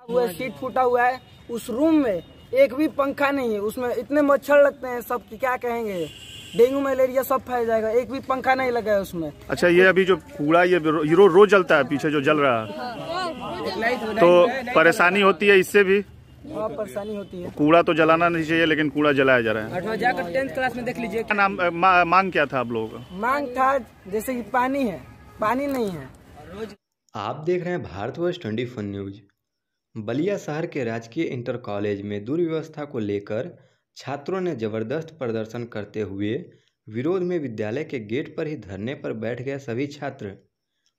हुआ सीट फूटा हुआ है। उस रूम में एक भी पंखा नहीं है, उसमें इतने मच्छर लगते हैं सब कि क्या कहेंगे, डेंगू मलेरिया सब फैल जाएगा। एक भी पंखा नहीं लगा है उसमें। अच्छा, ये अभी जो कूड़ा ये रोज जलता है, पीछे जो जल रहा है, तो परेशानी होती है इससे भी? हाँ, परेशानी होती है। कूड़ा तो जलाना नहीं चाहिए, लेकिन कूड़ा जलाया जा रहा है। जाकर 10th क्लास में देख लीजिए। क्या नाम मांग क्या था आप लोगों का? मांग था जैसे कि पानी है, पानी नहीं है। आप देख रहे हैं भारतवर्ष 24 न्यूज। बलिया शहर के राजकीय इंटर कॉलेज में दुर्व्यवस्था को लेकर छात्रों ने जबरदस्त प्रदर्शन करते हुए विरोध में विद्यालय के गेट पर ही धरने पर बैठ गए सभी छात्र।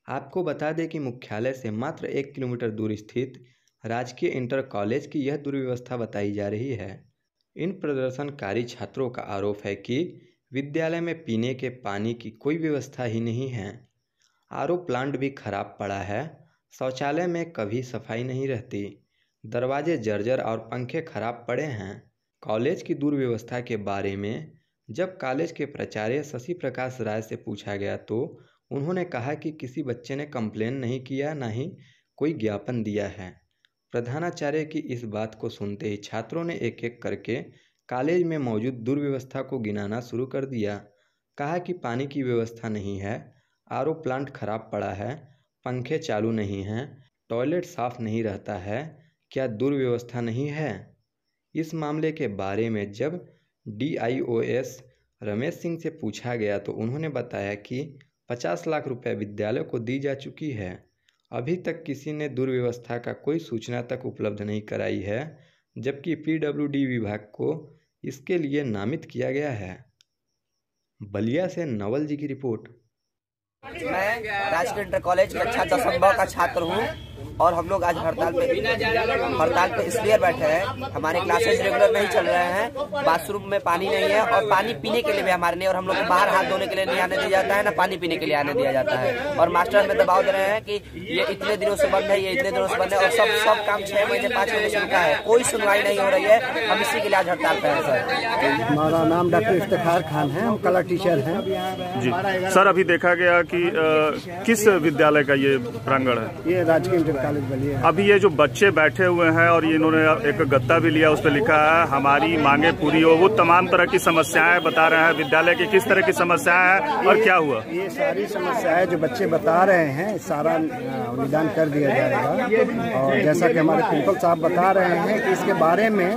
आपको बता दें कि मुख्यालय से मात्र 1 किलोमीटर दूर स्थित राजकीय इंटर कॉलेज की यह दुर्व्यवस्था बताई जा रही है। इन प्रदर्शनकारी छात्रों का आरोप है कि विद्यालय में पीने के पानी की कोई व्यवस्था ही नहीं है। आरओ प्लांट भी खराब पड़ा है। शौचालय में कभी सफाई नहीं रहती। दरवाजे जर्जर और पंखे खराब पड़े हैं। कॉलेज की दुर्व्यवस्था के बारे में जब कॉलेज के प्राचार्य शशि प्रकाश राय से पूछा गया तो उन्होंने कहा कि किसी बच्चे ने कंप्लेन नहीं किया, ना ही कोई ज्ञापन दिया है। प्रधानाचार्य की इस बात को सुनते ही छात्रों ने एक एक करके कॉलेज में मौजूद दुर्व्यवस्था को गिनाना शुरू कर दिया। कहा कि पानी की व्यवस्था नहीं है, आरओ प्लांट खराब पड़ा है, पंखे चालू नहीं हैं, टॉयलेट साफ नहीं रहता है, क्या दुर्व्यवस्था नहीं है? इस मामले के बारे में जब DIOS रमेश सिंह से पूछा गया तो उन्होंने बताया कि 50 लाख रुपए विद्यालय को दी जा चुकी है। अभी तक किसी ने दुर्व्यवस्था का कोई सूचना तक उपलब्ध नहीं कराई है, जबकि PWD विभाग को इसके लिए नामित किया गया है। बलिया से नवल जी की रिपोर्ट। मैं राजकीय इंटर कॉलेज कक्षा 10 का छात्र हूँ और हम लोग आज हड़ताल पे इसलिए बैठे हैं। हमारे क्लासेस रेगुलर नहीं चल रहे हैं, बाथरूम में पानी नहीं है और पानी पीने के लिए भी हमारे नहीं, और हम लोग को बाहर हाथ धोने के लिए नहीं आने दिया जाता है, ना पानी पीने के लिए आने दिया जाता है। और मास्टर हमें दबाव दे रहे हैं कि ये इतने दिनों से बंद है, ये इतने दिनों से बंद है, और सब काम 6 महीने 5 महीने से रुका है, कोई सुनवाई नहीं हो रही है। हम इसी के लिए आज हड़ताल पे हैं सर। हमारा नाम डॉक्टर इफ्तिखार खान है, हम कला टीचर हैं जी। सर, अभी देखा गया कि किस विद्यालय का ये प्रांगण है? ये राजकीय इंटर कॉलेज बलिया। अभी ये जो बच्चे बैठे हुए हैं और ये इन्होंने एक गत्ता भी लिया, उस पर लिखा है हमारी मांगे पूरी हो। वो तमाम तरह की समस्याएं बता रहे हैं। विद्यालय की किस तरह की समस्याएं हैं और क्या हुआ? ये सारी समस्याएं जो बच्चे बता रहे हैं सारा निदान कर दिया जाएगा। और जैसा कि हमारे प्रिंसिपल साहब बता रहे हैं कि इसके बारे में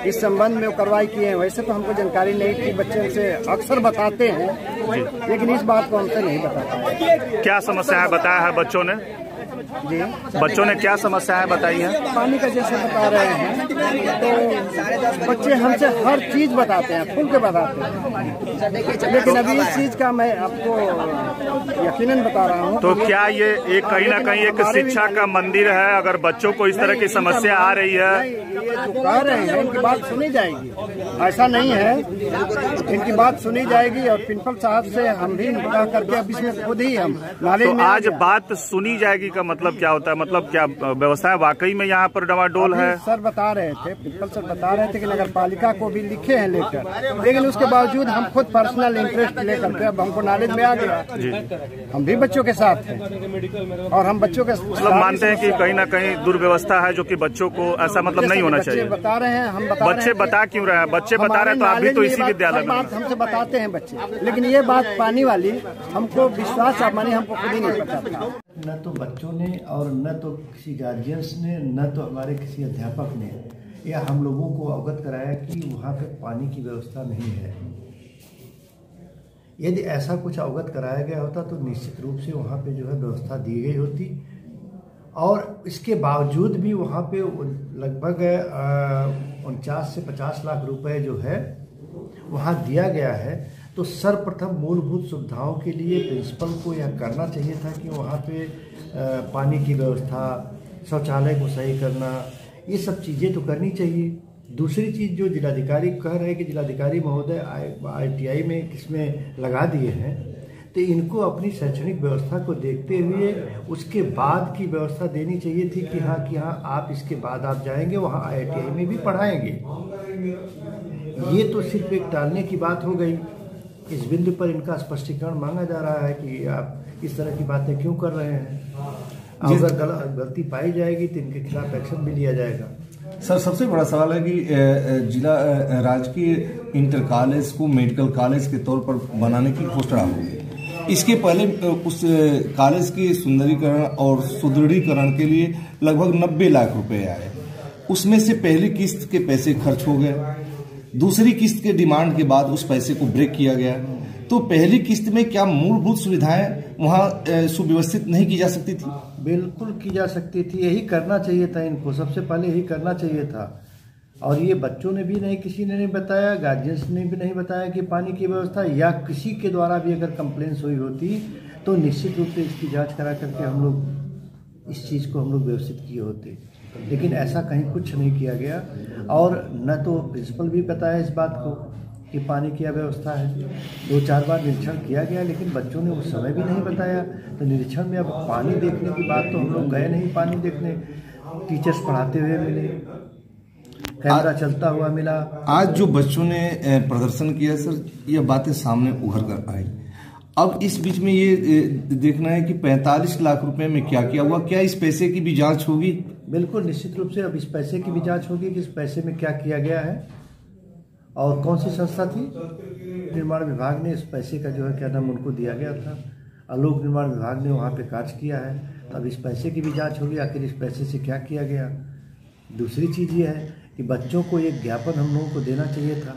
इस संबंध में कार्रवाई किए हैं। वैसे तो हमको जानकारी नहीं थी, बच्चे से अक्सर बताते हैं, लेकिन इस बात को हमसे नहीं बताते। क्या समस्याएं बताया है बच्चों ने? जी, बच्चों ने क्या समस्याएं बताई हैं? पानी का जैसे बता रहे हैं तो बच्चे हमसे हर चीज बताते हैं, खुल के बताते हैं, लेकिन अभी इस चीज का मैं आपको यकीनन बता रहा हूँ। तो क्या ये एक कहीं ना कहीं एक शिक्षा का मंदिर है? अगर बच्चों को इस तरह की समस्या आ रही है, ये जो कह रहे हैं इनकी बात सुनी जाएगी, ऐसा नहीं है, इनकी बात सुनी जाएगी। और प्रिंसिपल साहब से हम भी निकाह करके अब इसमें खुद ही हम नॉलेज में। आज बात सुनी जाएगी का मतलब क्या होता है? मतलब क्या व्यवस्था वाकई में यहाँ पर डवाडोल है? सर बता रहे थे, प्रिंसिपल सर बता रहे थे कि नगर पालिका को भी लिखे हैं लेटर, लेकिन उसके बावजूद हम खुद पर्सनल इंटरेस्ट लेकर के अब हमको नॉलेज में आ गया। हम भी बच्चों के साथ हैं और हम बच्चों के मतलब मानते हैं कि कहीं ना कहीं दुर्व्यवस्था है, जो कि बच्चों को ऐसा मतलब नहीं होना चाहिए। बता रहे हैं, हम बच्चे बता क्यों रहे हैं? बच्चे बता रहे हैं तो आप भी तो इसी विद्यालय में। हमसे बताते हैं बच्चे, लेकिन ये बात पानी वाली हमको विश्वास आप मानिए हमको खुद ही नहीं पता था। न तो बच्चों ने और न तो किसी गार्जियंस ने, न तो हमारे किसी अध्यापक ने या हम लोगों को अवगत कराया कि वहाँ पे पानी की व्यवस्था नहीं है। यदि ऐसा कुछ अवगत कराया गया होता तो निश्चित रूप से वहाँ पे जो है व्यवस्था दी गई होती, और इसके बावजूद भी वहाँ पे लगभग 49 से 50 लाख रुपए जो है वहाँ दिया गया है। तो सर्वप्रथम मूलभूत सुविधाओं के लिए प्रिंसिपल को यह करना चाहिए था कि वहाँ पे पानी की व्यवस्था, शौचालय को सही करना, ये सब चीज़ें तो करनी चाहिए। दूसरी चीज़ जो जिलाधिकारी कह रहे हैं कि जिलाधिकारी महोदय ITI में किसमें लगा दिए हैं, तो इनको अपनी शैक्षणिक व्यवस्था को देखते हुए उसके बाद की व्यवस्था देनी चाहिए थी कि हाँ आप इसके बाद आप जाएंगे वहाँ ITI में भी पढ़ाएंगे। ये तो सिर्फ एक टालने की बात हो गई। इस बिंदु पर इनका स्पष्टीकरण मांगा जा रहा है कि आप इस तरह की बातें क्यों कर रहे हैं। अगर गलती पाई जाएगी तो इनके खिलाफ एक्शन भी लिया जाएगा। सर, सबसे बड़ा सवाल है कि जिला राजकीय इंटर कॉलेज को मेडिकल कॉलेज के तौर पर बनाने की घोषणा होगी। इसके पहले उस कॉलेज के सुंदरीकरण और सुदृढ़ीकरण के लिए लगभग 90 लाख रुपए आए। उसमें से पहली किस्त के पैसे खर्च हो गए, दूसरी किस्त के डिमांड के बाद उस पैसे को ब्रेक किया गया। तो पहली किस्त में क्या मूलभूत सुविधाएं वहां सुव्यवस्थित नहीं की जा सकती थी? बिल्कुल की जा सकती थी, यही करना चाहिए था इनको, सबसे पहले यही करना चाहिए था। और ये बच्चों ने भी नहीं, किसी ने नहीं बताया, गार्जियंस ने भी नहीं बताया कि पानी की व्यवस्था, या किसी के द्वारा भी अगर कंप्लेंट्स हुई होती तो निश्चित रूप से इसकी जांच करा करके हम लोग इस चीज़ को हम लोग व्यवस्थित किए होते। लेकिन ऐसा कहीं कुछ नहीं किया गया, और न तो प्रिंसिपल भी बताया इस बात को कि पानी की अव्यवस्था है। 2-4 बार निरीक्षण किया गया, लेकिन बच्चों ने उस समय भी नहीं बताया। तो निरीक्षण में अब पानी देखने की बात, तो हम लोग गए नहीं पानी देखने, टीचर्स पढ़ाते हुए मिले, कैमरा चलता हुआ मिला। आज जो बच्चों ने प्रदर्शन किया सर, ये बातें सामने उभर कर आई। अब इस बीच में ये देखना है कि 45 लाख रुपए में क्या किया हुआ, क्या इस पैसे की भी जांच होगी? बिल्कुल, निश्चित रूप से अब इस पैसे की भी जांच होगी कि इस पैसे में क्या किया गया है और कौन सी संस्था थी। निर्माण विभाग ने इस पैसे का जो है क्या नाम उनको दिया गया था, लोक निर्माण विभाग ने वहाँ पे कार्य किया है। तो अब इस पैसे की भी जांच होगी, आखिर इस पैसे से क्या किया गया। दूसरी चीज़ ये है कि बच्चों को एक ज्ञापन हम लोगों को देना चाहिए था।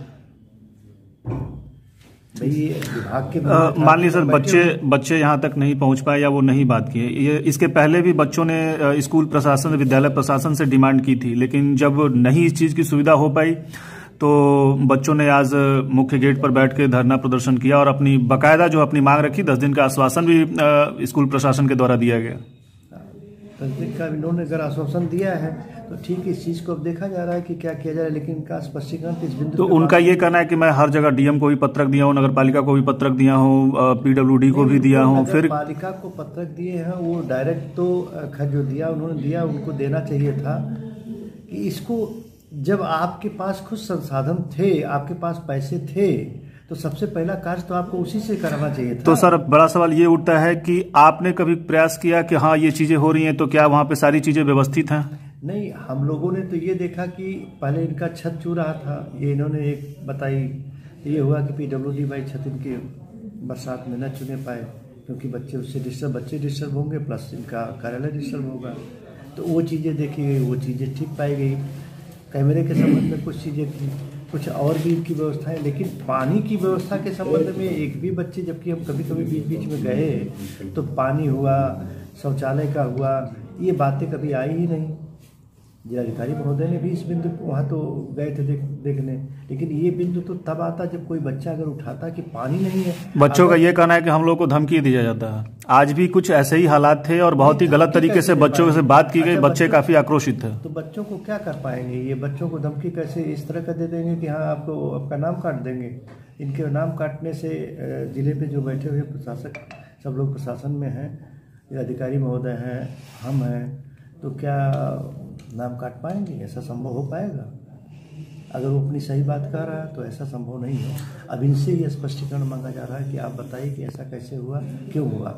भाई विभाग के मान लीजिए सर बच्चे यहाँ तक नहीं पहुँच पाए या वो नहीं बात किए, ये इसके पहले भी बच्चों ने स्कूल प्रशासन, विद्यालय प्रशासन से डिमांड की थी, लेकिन जब नहीं इस चीज़ की सुविधा हो पाई तो बच्चों ने आज मुख्य गेट पर बैठ के धरना प्रदर्शन किया और अपनी बकायदा जो अपनी मांग रखी, 10 दिन का आश्वासन भी स्कूल प्रशासन के द्वारा दिया गया। 10 दिन का इन्होंने अगर आश्वासन दिया है तो ठीक है, इस चीज़ को अब देखा जा रहा है कि क्या किया जा रहा है, लेकिन इनका स्पष्टीकरण इस बिंदु तो उनका ये कहना है कि मैं हर जगह डीएम को भी पत्रक दिया हूँ, नगर पालिका को भी पत्रक दिया हूँ, पीडब्ल्यूडी को भी दिया हूँ। फिर पालिका को पत्रक दिए हैं, वो डायरेक्ट तो जो दिया उन्होंने दिया, उनको देना चाहिए था कि इसको, जब आपके पास खुद संसाधन थे, आपके पास पैसे थे, तो सबसे पहला कार्य तो आपको उसी से कराना चाहिए था। तो सर बड़ा सवाल ये उठता है कि आपने कभी प्रयास किया कि हाँ ये चीजें हो रही हैं, तो क्या वहाँ पे सारी चीजें व्यवस्थित हैं? नहीं, हम लोगों ने तो ये देखा कि पहले इनका छत चू रहा था, ये इन्होंने एक बताई, ये हुआ कि पीडब्ल्यूडी भाई छत इनके बरसात में न चुने पाए क्योंकि बच्चे उससे डिस्टर्ब होंगे, प्लस इनका कार्यालय डिस्टर्ब होगा। तो वो चीज़ें देखी गई, वो चीज़ें ठीक पाई गई। कैमरे के संबंध में कुछ चीज़ें थी, कुछ और भी इनकी व्यवस्थाएं, लेकिन पानी की व्यवस्था के संबंध में एक भी बच्चे, जबकि हम कभी कभी बीच में गए तो पानी हुआ, शौचालय का हुआ, ये बातें कभी आई ही नहीं। जिलाधिकारी महोदय ने भी इस बिंदु वहाँ तो गए थे देखने, लेकिन ये बिंदु तो तब आता जब कोई बच्चा अगर उठाता कि पानी नहीं है। बच्चों का ये कहना है कि हम लोग को धमकी दिया जाता है। आज भी कुछ ऐसे ही हालात थे और बहुत ही गलत तरीके से बच्चों से बात की गई, बच्चे काफी आक्रोशित थे। तो बच्चों को क्या कर पाएंगे, ये बच्चों को धमकी कैसे इस तरह का दे देंगे कि हाँ आपको आपका नाम काट देंगे। इनके नाम काटने से जिले पे जो बैठे हुए प्रशासक, सब लोग प्रशासन में हैं, अधिकारी महोदय हैं, हम हैं, तो क्या नाम काट पाएंगे? ऐसा संभव हो पाएगा? अगर वो अपनी सही बात कह रहा है तो ऐसा संभव नहीं है। अब इनसे ये स्पष्टीकरण मांगा जा रहा है कि आप बताइए कि ऐसा कैसे हुआ, क्यों हुआ।